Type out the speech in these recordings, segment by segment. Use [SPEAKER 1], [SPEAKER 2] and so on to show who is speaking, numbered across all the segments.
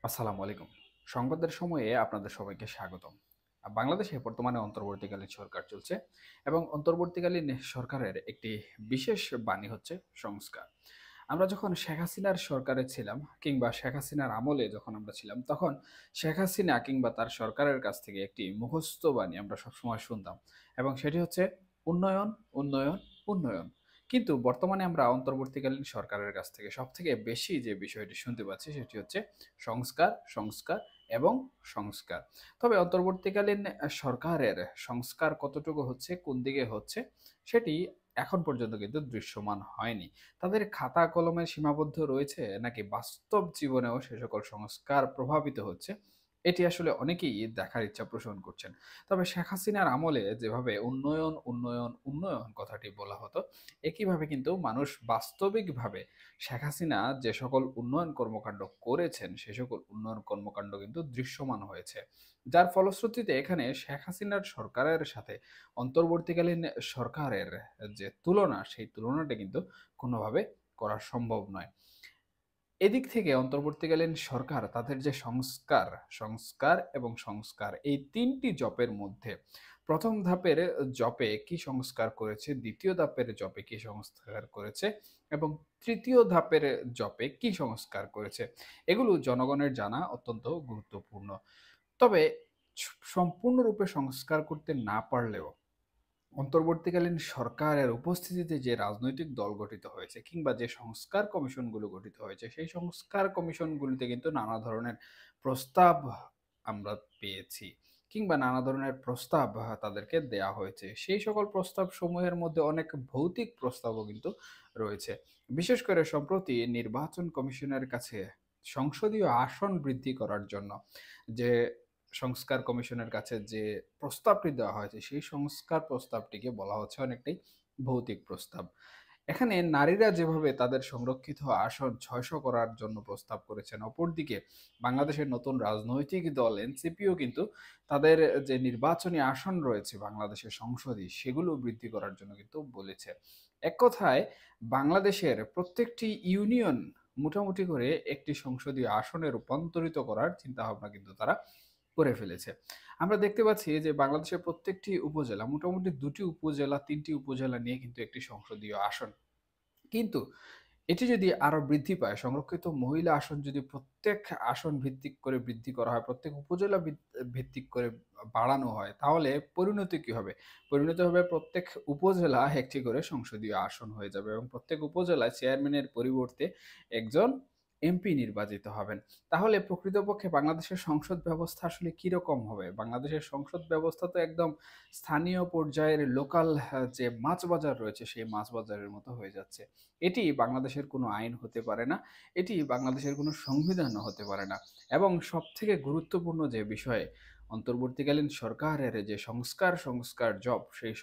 [SPEAKER 1] আসসালামু আলাইকুম। সংবাদের সময়ে আপনাদের সবাইকে স্বাগতম। বাংলাদেশে বর্তমানে অন্তর্বর্তীকালীন সরকার চলছে এবং অন্তর্বর্তীকালীন সরকারের একটি বিশেষ বাণী হচ্ছে সংস্কার। আমরা যখন শেখ হাসিনার সরকারে ছিলাম কিংবা শেখ হাসিনার আমলে যখন আমরা ছিলাম, তখন শেখ হাসিনা কিংবা তার সরকারের কাছ থেকে একটি মুখস্থ বাণী আমরা সবসময় শুনতাম এবং সেটি হচ্ছে উন্নয়ন, উন্নয়ন, উন্নয়ন। কিন্তু বর্তমানে আমরা অন্তর্বর্তীকালীন সরকারের কাছ থেকে সবথেকে বেশি যে বিষয়টি শুনতে পাচ্ছি সেটি হচ্ছে সংস্কার, সংস্কার এবং সংস্কার। তবে অন্তর্বর্তীকালীন সরকারের সংস্কার কতটুকু হচ্ছে, কোন দিকে হচ্ছে সেটি এখন পর্যন্ত কিন্তু দৃশ্যমান হয়নি। তাদের খাতা কলমে সীমাবদ্ধ রয়েছে নাকি বাস্তব জীবনেও সে সকল সংস্কার প্রভাবিত হচ্ছে, এটি আসলে অনেকেই দেখার ইচ্ছা পোষণ করছেন। তবে শেখ হাসিনার আমলে যেভাবে উন্নয়ন, উন্নয়ন, উন্নয়ন কথাটি বলা হতো, একইভাবে কিন্তু মানুষ বাস্তবিকভাবে শেখ হাসিনা যে সকল উন্নয়ন কর্মকাণ্ড করেছেন, সে সকল উন্নয়ন কর্মকাণ্ড কিন্তু দৃশ্যমান হয়েছে। যার ফলশ্রুতিতে এখানে শেখ হাসিনার সরকারের সাথে অন্তর্বর্তীকালীন সরকারের যে তুলনা, সেই তুলনাটা কিন্তু কোনোভাবে করা সম্ভব নয়। এদিক থেকে অন্তর্বর্তীকালীন সরকার তাদের যে সংস্কার, সংস্কার এবং সংস্কার এই ৩ টি জপের মধ্যে ১ম ধাপের জপে কি সংস্কার করেছে, ২য় ধাপের জপে কি সংস্কার করেছে এবং ৩য় ধাপের জপে কি সংস্কার করেছে, এগুলো জনগণের জানা অত্যন্ত গুরুত্বপূর্ণ। তবে সম্পূর্ণরূপে সংস্কার করতে না পারলেও অন্তর্বর্তীকালীন সরকারের উপস্থিতিতে যে রাজনৈতিক দল গঠিত হয়েছে কিংবা যে সংস্কার কমিশনগুলো গঠিত হয়েছে, সেই সংস্কার কমিশনগুলিতে কিন্তু নানা ধরনের প্রস্তাব আমরা পেয়েছি কিংবা নানা ধরনের প্রস্তাব তাদেরকে দেয়া হয়েছে। সেই সকল প্রস্তাব সমূহের মধ্যে অনেক ভৌতিক প্রস্তাবও কিন্তু রয়েছে। বিশেষ করে সম্প্রতি নির্বাচন কমিশনের কাছে সংসদীয় আসন বৃদ্ধি করার জন্য যে সংস্কার কমিশনের কাছে যে প্রস্তাবটি দেওয়া হয়েছে, সেই সংস্কার প্রস্তাবটিকে বলা হচ্ছে অনেকটাই ভৌতিক প্রস্তাব। এখানে নারীরা যেভাবে তাদের সংরক্ষিত আসন ৬০০ করার জন্য প্রস্তাব করেছেন, অপরদিকে বাংলাদেশের নতুন রাজনৈতিক দল এনসিপিও কিন্তু তাদের যে নির্বাচনী আসন রয়েছে বাংলাদেশের সংসদে, সেগুলো বৃদ্ধি করার জন্য কিন্তু বলেছে। এক কথায় বাংলাদেশের প্রত্যেকটি ইউনিয়ন মোটামুটি করে একটি সংসদীয় আসনে রূপান্তরিত করার চিন্তাভাবনা কিন্তু তারা করে ফেলেছে। আমরা দেখতে পাচ্ছি যে বাংলাদেশের প্রত্যেকটি উপজেলা, মোটামুটি ২ টি উপজেলা, ৩ টি উপজেলা নিয়ে কিন্তু একটি সংসদীয় আসন। কিন্তু এটি যদি আরো বৃদ্ধি পায়, সংরক্ষিত মহিলা আসন যদি প্রত্যেক আসন ভিত্তিক করে বৃদ্ধি করা হয়, প্রত্যেক উপজেলা ভিত্তিক করে বাড়ানো হয়, তাহলে পরিণতি কি হবে? পরিণতি হবে প্রত্যেক উপজেলা একটি করে সংসদীয় আসন হয়ে যাবে এবং প্রত্যেক উপজেলায় চেয়ারম্যানের পরিবর্তে একজন এমপি নির্বাচিত হবেন। তাহলে প্রকৃতপক্ষে বাংলাদেশের সংসদ ব্যবস্থা আসলে কিরকম হবে? বাংলাদেশের সংসদ ব্যবস্থা তো একদম স্থানীয় পর্যায়ের লোকাল যে মাছ বাজার রয়েছে, সেই মাছ বাজারের মতো হয়ে যাচ্ছে। এটি বাংলাদেশের কোনো আইন হতে পারে না। এটি বাংলাদেশের কোনো সংবিধানও হতে পারে না। এবং সবথেকে গুরুত্বপূর্ণ যে বিষয়, অন্তর্বর্তীকালীন সরকারের যে সংস্কার জপ, সেই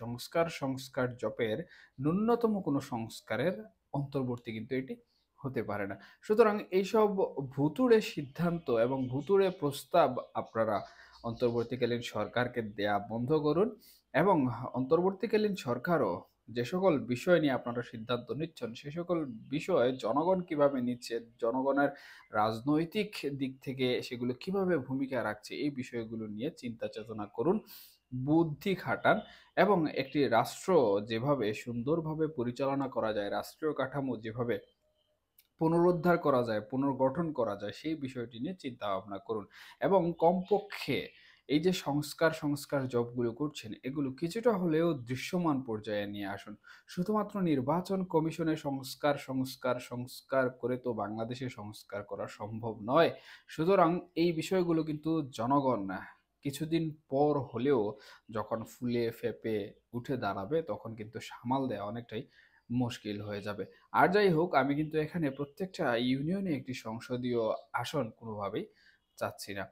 [SPEAKER 1] সংস্কার জপের ন্যূনতম কোনো সংস্কারের অন্তর্বর্তী কিন্তু এটি হতে পারে না। সুতরাং এইসব ভুতুড়ে সিদ্ধান্ত এবং ভুতুড়ে প্রস্তাব আপনারা অন্তর্বর্তীকালীন সরকারকে দেয়া বন্ধ করুন এবং অন্তর্বর্তীকালীন সরকারও যে সকল বিষয় নিয়ে আপনারা সিদ্ধান্ত নিচ্ছেন, সে সকল বিষয় জনগণ কিভাবে নিচ্ছে, জনগণের রাজনৈতিক দিক থেকে সেগুলো কিভাবে ভূমিকা রাখছে, এই বিষয়গুলো নিয়ে চিন্তা চেতনা করুন, বুদ্ধি খাটান এবং একটি রাষ্ট্র যেভাবে সুন্দরভাবে পরিচালনা করা যায়, রাষ্ট্রীয় কাঠামো যেভাবে পুনরুদ্ধার করা যায়, পুনর্গঠন করা যায়, সেই বিষয়টি নিয়ে চিন্তা ভাবনা করুন এবং কমপক্ষে এই যে সংস্কার জবগুলো করছেন, এগুলো কিছুটা হলেও দৃশ্যমান পর্যায়ে নিয়ে আসুন। শুধুমাত্র নির্বাচন কমিশনে সংস্কার করে তো বাংলাদেশে সংস্কার করা সম্ভব নয়। সুতরাং এই বিষয়গুলো কিন্তু জনগণ কিছুদিন পর হলেও যখন ফুলে ফেঁপে উঠে দাঁড়াবে, তখন কিন্তু সামাল দেওয়া অনেকটাই মুশকিল হয়ে যাবে। আর যাই হোক, আমি কিন্তু এখানে প্রত্যেকটা ইউনিয়নে একটি সংসদীয় আসন কোনোভাবেই চাচ্ছি না।